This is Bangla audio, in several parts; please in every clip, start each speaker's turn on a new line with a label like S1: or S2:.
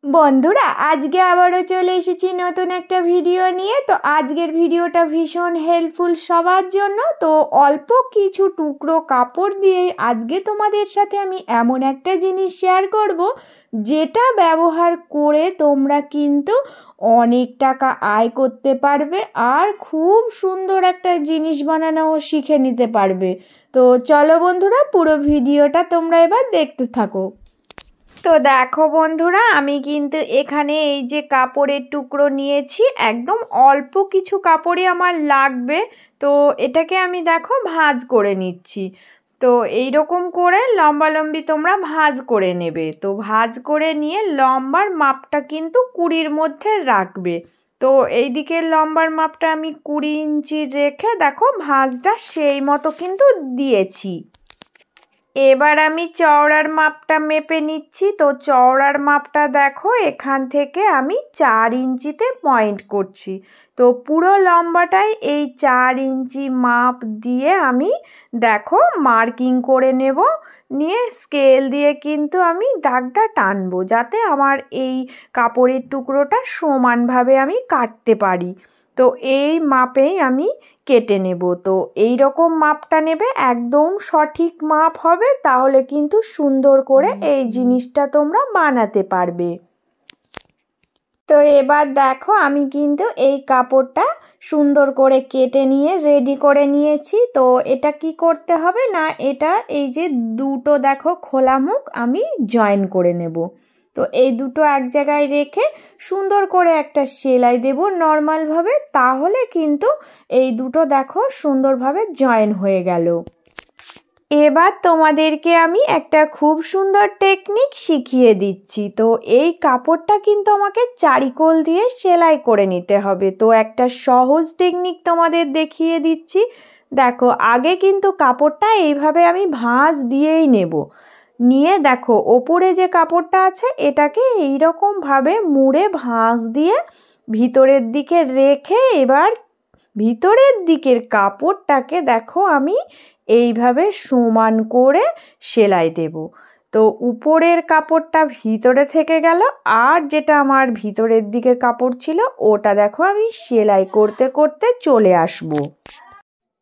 S1: বন্ধুরা আজকে আবারও চলে এসেছি নতুন একটা ভিডিও নিয়ে। তো আজকের ভিডিওটা ভীষণ হেল্পফুল সবার জন্য। তো অল্প কিছু টুকরো কাপড় দিয়েই আজকে তোমাদের সাথে আমি এমন একটা জিনিস শেয়ার করব যেটা ব্যবহার করে তোমরা কিন্তু অনেক টাকা আয় করতে পারবে আর খুব সুন্দর একটা জিনিস বানানোও শিখে নিতে পারবে। তো চলো বন্ধুরা, পুরো ভিডিওটা তোমরা এবার দেখতে থাকো। তো দেখো বন্ধুরা, আমি কিন্তু এখানে এই যে কাপড়ের টুকরো নিয়েছি, একদম অল্প কিছু কাপড়ই আমার লাগবে। তো এটাকে আমি দেখো ভাঁজ করে নিচ্ছি। তো এই রকম করে লম্বালম্বি তোমরা ভাঁজ করে নেবে। তো ভাঁজ করে নিয়ে লম্বার মাপটা কিন্তু 20-র মধ্যে রাখবে। তো এই দিকের লম্বার মাপটা আমি 20 ইঞ্চি রেখে দেখো ভাঁজটা সেই মতো কিন্তু দিয়েছি। এবার আমি চওড়ার মাপটা মেপে নিচ্ছি। তো চওড়ার মাপটা দেখো এখান থেকে আমি 4 ইঞ্চিতে পয়েন্ট করছি। তো পুরো লম্বাটাই এই 4 ইঞ্চি মাপ দিয়ে আমি দেখো মার্কিং করে নেব। নিয়ে স্কেল দিয়ে কিন্তু আমি দাগটা টানবো যাতে আমার এই কাপড়ের টুকরোটা সমানভাবে আমি কাটতে পারি। তো এই মাপেই আমি কেটে নেব। তো এই রকম মাপটা নেবে, একদম সঠিক মাপ হবে, তাহলে কিন্তু সুন্দর করে এই জিনিসটা তোমরা বানাতে পারবে। তো এবার দেখো আমি কিন্তু এই কাপড়টা সুন্দর করে কেটে নিয়ে রেডি করে নিয়েছি। তো এটা কি করতে হবে না, এটা এই যে দুটো দেখো খোলা মুখ আমি জয়েন করে নেব। তো এই দুটো এক জায়গায় রেখে সুন্দর করে একটা সেলাই দেব নর্মালভাবে, তাহলে কিন্তু এই দুটো দেখো সুন্দরভাবে জয়েন হয়ে গেল। এবার তোমাদেরকে আমি একটা খুব সুন্দর টেকনিক শিখিয়ে দিচ্ছি। তো এই কাপড়টা কিন্তু আমাকে চারিকোল দিয়ে সেলাই করে নিতে হবে। তো একটা সহজ টেকনিক তোমাদের দেখিয়ে দিচ্ছি। দেখো আগে কিন্তু কাপড়টা এইভাবে আমি ভাঁজ দিয়েই নেব। নিয়ে দেখো ওপরে যে কাপড়টা আছে এটাকে এইরকমভাবে মুড়ে ভাঁজ দিয়ে ভিতরের দিকে রেখে এবার ভিতরের দিকের কাপড়টাকে দেখো আমি এইভাবে সমান করে সেলাই দেব। তো উপরের কাপড়টা ভিতরে থেকে গেল, আর যেটা আমার ভিতরের দিকে কাপড় ছিল ওটা দেখো আমি সেলাই করতে করতে চলে আসবো।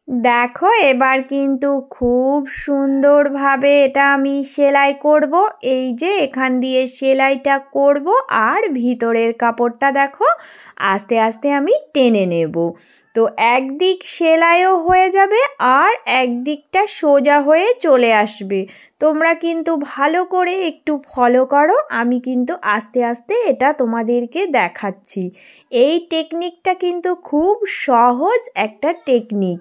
S1: দেখো এবার কিন্তু খুব সুন্দরভাবে এটা আমি সেলাই করব। এই যে এখান দিয়ে সেলাইটা করব আর ভিতরের কাপড়টা দেখো আস্তে আস্তে আমি টেনে নেব। তো একদিক সেলাইও হয়ে যাবে আর একদিকটা সোজা হয়ে চলে আসবে। তোমরা কিন্তু ভালো করে একটু ফলো করো, আমি কিন্তু আস্তে আস্তে এটা তোমাদেরকে দেখাচ্ছি। এই টেকনিকটা কিন্তু খুব সহজ একটা টেকনিক।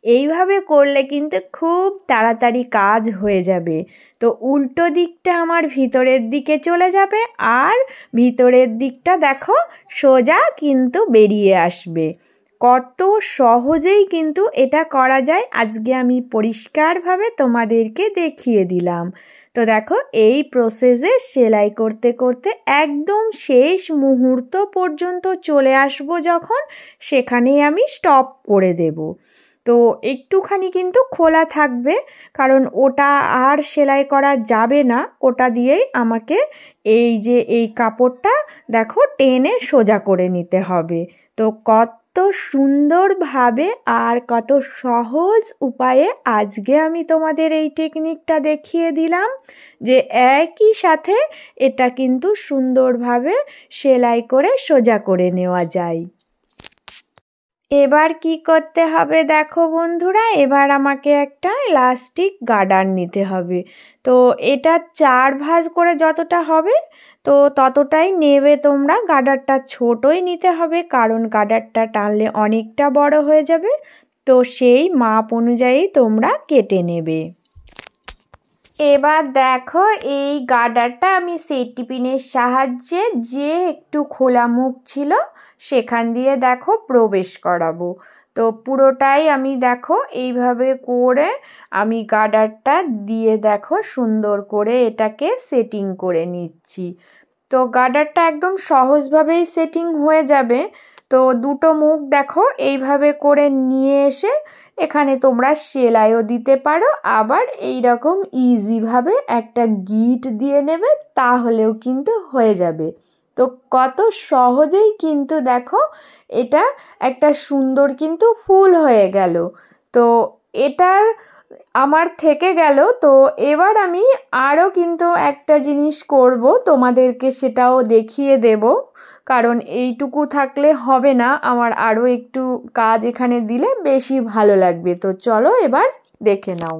S1: এইভাবে করলে কিন্তু খুব তাড়াতাড়ি কাজ হয়ে যাবে। তো উল্টো দিকটা আমার ভিতরের দিকে চলে যাবে আর ভিতরের দিকটা দেখো সোজা কিন্তু বেরিয়ে আসবে। কত সহজেই কিন্তু এটা করা যায়, আজকে আমি পরিষ্কারভাবে তোমাদেরকে দেখিয়ে দিলাম। তো দেখো এই প্রসেসে সেলাই করতে করতে একদম শেষ মুহূর্ত পর্যন্ত চলে আসবো যখন, সেখানেই আমি স্টপ করে দেব। তো একটুখানি কিন্তু খোলা থাকবে, কারণ ওটা আর সেলাই করা যাবে না, ওটা দিয়েই আমাকে এই যে এই কাপড়টা দেখো টেনে সোজা করে নিতে হবে। তো কত সুন্দরভাবে আর কত সহজ উপায়ে আজকে আমি তোমাদের এই টেকনিকটা দেখিয়ে দিলাম যে একই সাথে এটা কিন্তু সুন্দরভাবে সেলাই করে সোজা করে নেওয়া যায়। এবার কি করতে হবে দেখো বন্ধুরা, এবার আমাকে একটা ইলাস্টিক গার্ডার নিতে হবে। তো এটা 4 ভাঁজ করে যতটা হবে তো ততটাই নেবে তোমরা। গার্ডারটা ছোটই নিতে হবে, কারণ গার্ডারটা টানলে অনেকটা বড় হয়ে যাবে। তো সেই মাপ অনুযায়ী তোমরা কেটে নেবে। এবার দেখো এই গার্ডারটা আমি সেফটি পিনের সাহায্যে যে একটু খোলা মুখ ছিল সেখান দিয়ে দেখো প্রবেশ করাবো। তো পুরোটাই আমি দেখো এইভাবে করে আমি গার্ডারটা দিয়ে দেখো সুন্দর করে এটাকে সেটিং করে নিচ্ছি। তো গার্ডারটা একদম সহজভাবেই সেটিং হয়ে যাবে। তো দুটো মুখ দেখো এইভাবে করে নিয়ে এসে এখানে তোমরা সেলাইও দিতে পারো, আবার এই রকম ইজিভাবে একটা গিট দিয়ে নেবে, তাহলেও কিন্তু হয়ে যাবে। তো কত সহজেই কিন্তু দেখো এটা একটা সুন্দর কিন্তু ফুল হয়ে গেল। তো এটার আমার থেকে গেল। তো এবার আমি আরও কিন্তু একটা জিনিস করব, তোমাদেরকে সেটাও দেখিয়ে দেব, কারণ এইটুকু থাকলে হবে না, আমার আরও একটু কাজ এখানে দিলে বেশি ভালো লাগবে। তো চলো এবার দেখে নাও।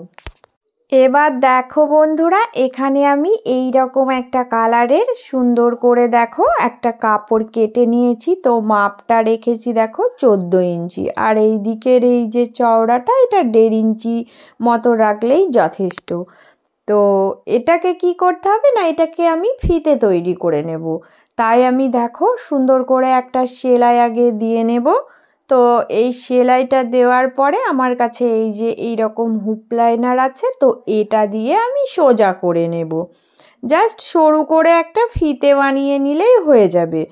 S1: এবার দেখো বন্ধুরা, এখানে আমি এই রকম একটা কালারের সুন্দর করে দেখো একটা কাপড় কেটে নিয়েছি। তো মাপটা রেখেছি দেখো 14 ইঞ্চি, আর এই দিকের এই যে চওড়াটা এটা 1.5 ইঞ্চি মতো রাখলেই যথেষ্ট। তো এটাকে কি করতে হবে না, এটাকে আমি ফিতে তৈরি করে নেব। তাই আমি দেখো সুন্দর করে একটা সেলাই আগে দিয়ে নেব। তো এই সেলাইটা দেওয়ার পরে আমার কাছে এই যে এই রকম হুক লাইনার আছে, তো এটা দিয়ে আমি সোজা করে নেব। জাস্ট সরু করে একটা ফিতে বানিয়ে নিলেই হয়ে যাবে।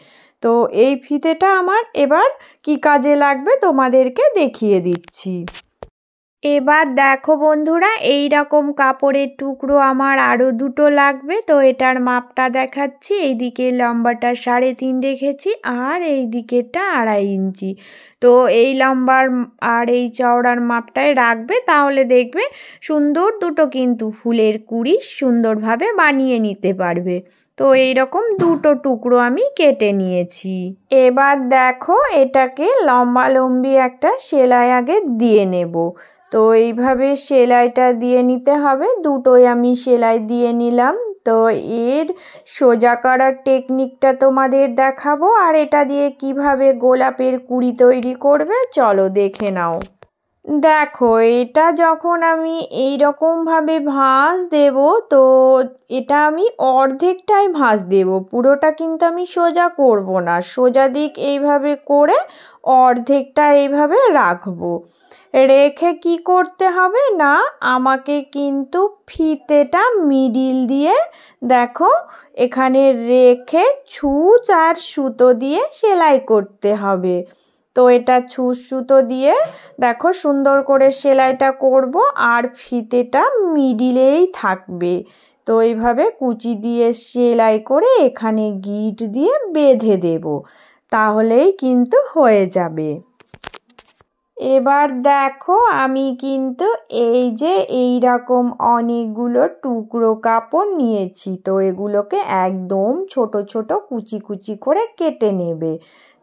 S1: তো এই ফিতেটা আমার এবার কি কাজে লাগবে তোমাদেরকে দেখিয়ে দিচ্ছি। এবার দেখো বন্ধুরা, এই রকম কাপড়ের টুকরো আমার আরও 2টো লাগবে। তো এটার মাপটা দেখাচ্ছি। এই দিকে লম্বাটা 3.5 রেখেছি, আর এই দিকেরটা 2.5 ইঞ্চি। তো এই লম্বার আর এই চওড়ার মাপটাই রাখবে, তাহলে দেখবে সুন্দর দুটো কিন্তু ফুলের কুড়ি সুন্দরভাবে বানিয়ে নিতে পারবে। তো এইরকম 2টো টুকরো আমি কেটে নিয়েছি। এবার দেখো এটাকে লম্বালম্বি একটা সেলাই আগে দিয়ে নেব। তো এইভাবে সেলাইটা দিয়ে নিতে হবে। দুটোই আমি সেলাই দিয়ে নিলাম। তো এর সোজা করার টেকনিকটা তোমাদের দেখাবো, আর এটা দিয়ে কিভাবে গোলাপের কুড়ি তৈরি করবে চলো দেখে নাও। দেখো এটা যখন আমি এই রকমভাবে ভাঁজ দেব, তো এটা আমি অর্ধেকটাই ভাঁজ দেব, পুরোটা কিন্তু আমি সোজা করব না। সোজা দিক এইভাবে করে অর্ধেকটা এইভাবে রাখবো। রেখে কি করতে হবে না, আমাকে কিন্তু ফিতেটা মিডিল দিয়ে দেখো এখানে রেখে ছুঁচ আর সুতো দিয়ে সেলাই করতে হবে। তো এটা ছুঁচ সুতো দিয়ে দেখো সুন্দর করে সেলাইটা করব, আর ফিতেটা মিডিলেই থাকবে। তো এইভাবে কুচি দিয়ে সেলাই করে এখানে গিট দিয়ে বেঁধে দেব, তাহলেই কিন্তু হয়ে যাবে। এবার দেখো আমি কিন্তু এই যে এই রকম অনেকগুলো টুকরো কাপড় নিয়েছি। তো এগুলোকে একদম ছোট ছোট কুচি কুচি করে কেটে নেবে।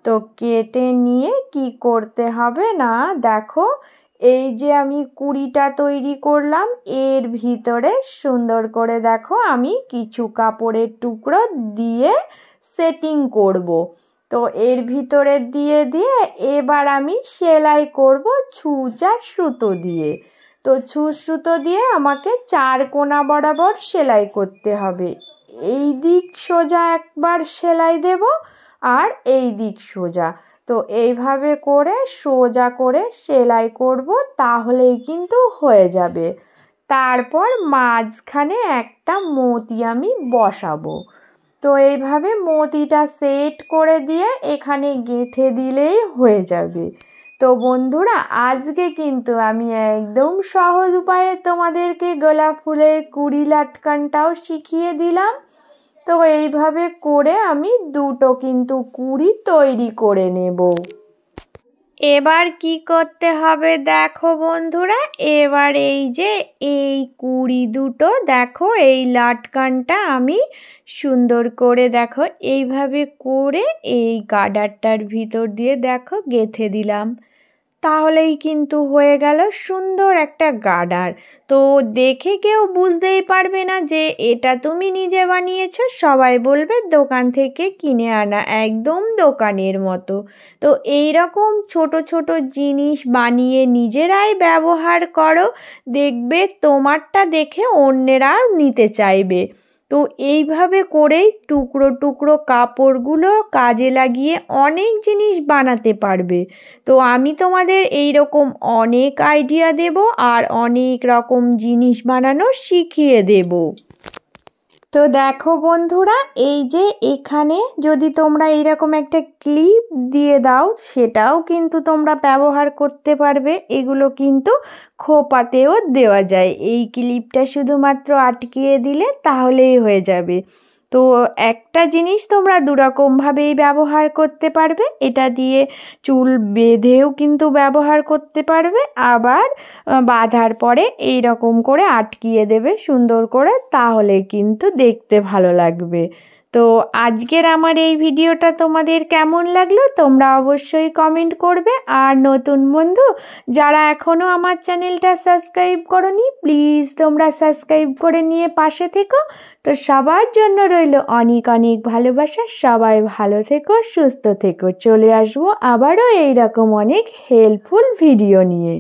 S1: তো কেটে নিয়ে কি করতে হবে না, দেখো এই যে আমি কুড়িটা তৈরি করলাম, এর ভিতরে সুন্দর করে দেখো আমি কিছু কাপড়ের টুকরো দিয়ে সেটিং করব। তো এর ভিতরে দিয়ে দিয়ে এবার আমি সেলাই করব ছুঁচ আর সুতো দিয়ে। তো ছুঁচ সুতো দিয়ে আমাকে 4 কোণা বরাবর সেলাই করতে হবে। এই দিক সোজা একবার সেলাই দেব, আর এই দিক সোজা। তো এইভাবে করে সোজা করে সেলাই করব, তাহলেই কিন্তু হয়ে যাবে। তারপর মাঝখানে একটা মতি আমি বসাবো। তো এইভাবে মতিটা সেট করে দিয়ে এখানে গেঁথে দিলেই হয়ে যাবে। তো বন্ধুরা, আজকে কিন্তু আমি একদম সহজ উপায়ে তোমাদেরকে গোলাপ ফুলের কুড়ি লাটকানটাও শিখিয়ে দিলাম। তো এইভাবে করে আমি 2টো কিন্তু কুড়ি তৈরি করে নেব। এবার কি করতে হবে দেখো বন্ধুরা, এবার এই যে এই কুড়ি দুটো দেখো এই লাটকানটা আমি সুন্দর করে দেখো এইভাবে করে এই গার্ডারটার ভিতর দিয়ে দেখো গেঁথে দিলাম, তাহলেই কিন্তু হয়ে গেল সুন্দর একটা গার্ডার। তো দেখে কেউ বুঝতেই পারবে না যে এটা তুমি নিজে বানিয়েছো, সবাই বলবে দোকান থেকে কিনে আনা, একদম দোকানের মতো। তো এই রকম ছোট ছোট জিনিস বানিয়ে নিজেরাই ব্যবহার করো, দেখবে তোমারটা দেখে অন্যেরাও নিতে চাইবে। তো এইভাবে করেই টুকরো টুকরো কাপড়গুলো কাজে লাগিয়ে অনেক জিনিস বানাতে পারবে। তো আমি তোমাদের এই রকম অনেক আইডিয়া দেব, আর অনেক রকম জিনিস বানানো শিখিয়ে দেব। তো দেখো বন্ধুরা, এই যে এখানে যদি তোমরা এইরকম একটা ক্লিপ দিয়ে দাও, সেটাও কিন্তু তোমরা ব্যবহার করতে পারবে। এগুলো কিন্তু খোপাতেও দেওয়া যায়। এই ক্লিপটা শুধুমাত্র আটকিয়ে দিলে তাহলেই হয়ে যাবে। তো একটা জিনিস তোমরা দুরকমভাবেই ব্যবহার করতে পারবে, এটা দিয়ে চুল বেঁধেও কিন্তু ব্যবহার করতে পারবে, আবার বাঁধার পরে এই রকম করে আটকিয়ে দেবে সুন্দর করে, তাহলে কিন্তু দেখতে ভালো লাগবে। তো আজকের আমার এই ভিডিওটা তোমাদের কেমন লাগলো তোমরা অবশ্যই কমেন্ট করবে। আর নতুন বন্ধু যারা এখনও আমার চ্যানেলটা সাবস্ক্রাইব করোনি, প্লিজ তোমরা সাবস্ক্রাইব করে নিয়ে পাশে থেকো। তো সবার জন্য রইল অনেক অনেক ভালোবাসা। সবাই ভালো থেকো, সুস্থ থেকো। চলে আসবো আবারও এইরকম অনেক হেল্পফুল ভিডিও নিয়ে।